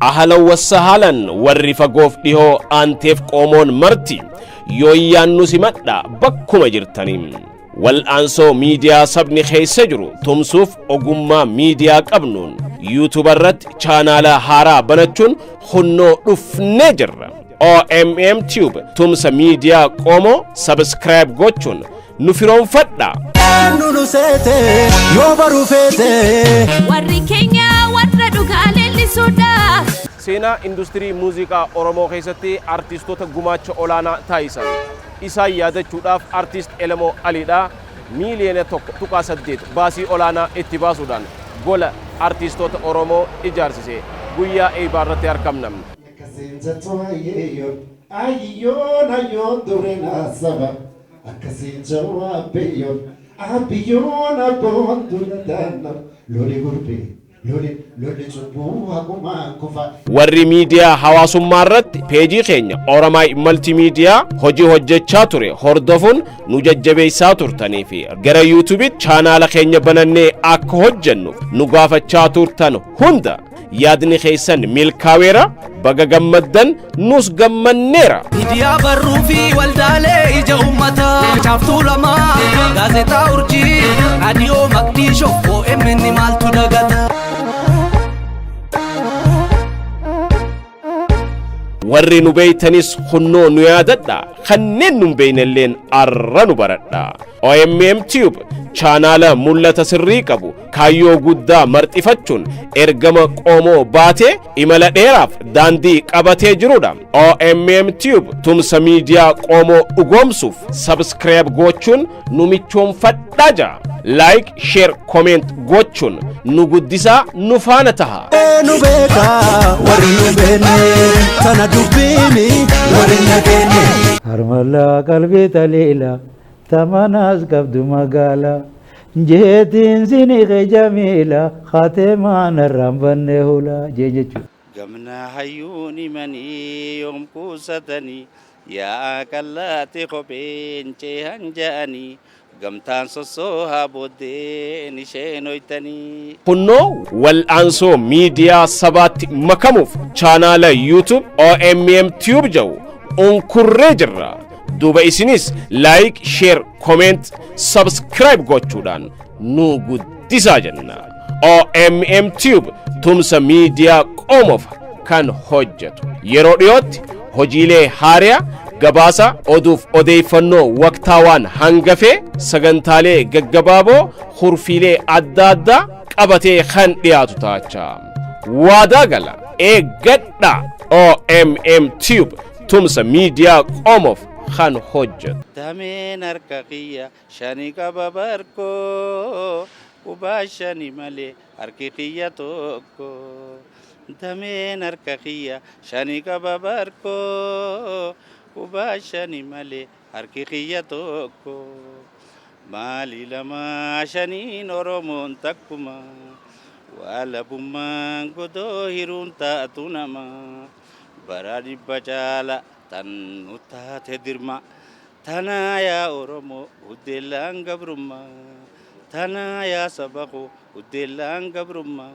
أهلا وسهلا ورّف قوف ديهو أنتف قومون مرتي يويان نسمتنا بكما جرتنين والأنسو ميديا سبني خيسجرو تمسوف أقوما ميديا قبنون يوتيوبرت چانالا هارا بنچون خنو نجر OMM Tube تمسا ميديا قومو سبسكرايب gochuun نفرون فدا نونو سيتي يوبرو فيتي warri keenya warra dhugaalee sodaa سينا اندستري موسيقى أورومو خيستي artistoota gumaacha olaanaa taasisan isa yaadachuudhaaf artist Elemoo Aliidha miiliyoona 1.8 baasii olaanaa itti baasuudhaan gola artistoota Oromoo ijaarsise guyyaa eebaarratti argamnam ayyoon durena saba akkasin jawaabeyon abiyyoon abboon duradana loli gurbe loli cubbuu haguma kufa warri miidiyaa hawaasummaa irratti peejii keenya Oromaay Multimedia hojii hojjechaa ture hordofuun nu jajjabeessaa turtanii fi gara YouTube chaanaala keenya banannee akka hojjennuuf nu gaafachaa turtan hunda yaadni keessan milkaa'eera baga gammaddan nus gammanneera miidiyaa barruu fi waldaalee ija ummataa chaaftuu lama gaazexaa urjii raadiyoo maqdishoo OMN maaltu dagata warri nu beeytanis hunnoo nu yaadadha kanneen nu beeynelleen arra nu baradha OMM Tube chaanaala mul'ata sirrii qabu kaayyoo guddaa marxifachuun ergama qoomoo baatee imala dheeraaf daandii qabatee jirudha OMM Tube tumsa miidiyaa qoomoo dhugoomsuuf subscribe gochuun nu michoonfadhaa jaa like share comment gochuun nu guddisaa nu faana taha nu beeka warri nu beenne tana dubbini warri nageenne harmala qalbii taliila tamanas qabdu magaala jeetiin siniqe jamiila khateemaan arraanbanne hula jechuudha. gamna hayyuuni manii yoom kuusatanii yaa qallaate kopheen ceehan ja'anii gamtaan sossoohaa booddeen isheen hoytanii hunnoo wal'aansoo miidiyaa sabaatti makamuuf chaanaala YouTube OMM Tube jawu unkurree jirra duuba isinis like share comment subscribe gochuudhaan nu guddisaa jenna OMM Tube tumsa miidiyaa qoomoof kan hojjetu yeroo dhiyootti hojiilee haariyaa gabaasa oduuf odeeffannoo waqtaawaan hangafee sagantaalee gaggabaaboo hurfiilee adda addaa qabatee kan dhiyaatu taacha waadaa gala eeggadha OMM Tube tumsa miidiyaa qoomoof kan hojjetu dameen harka kiyya shani qaba barkoo qubaa shani malee harki kiyya tokko dameen harka kiyya shani qaba barkoo qubaa shani malee harki kiyya tokko maali lama shaniin Oromoon takkuma waalabummaan godoo hiruun taatu nama bara dhibba caala tan nu taate dirma tanaa yaa Oromoo uddeellaan gabrummaa tanaa yaa saba koo uddeellaan gabrummaa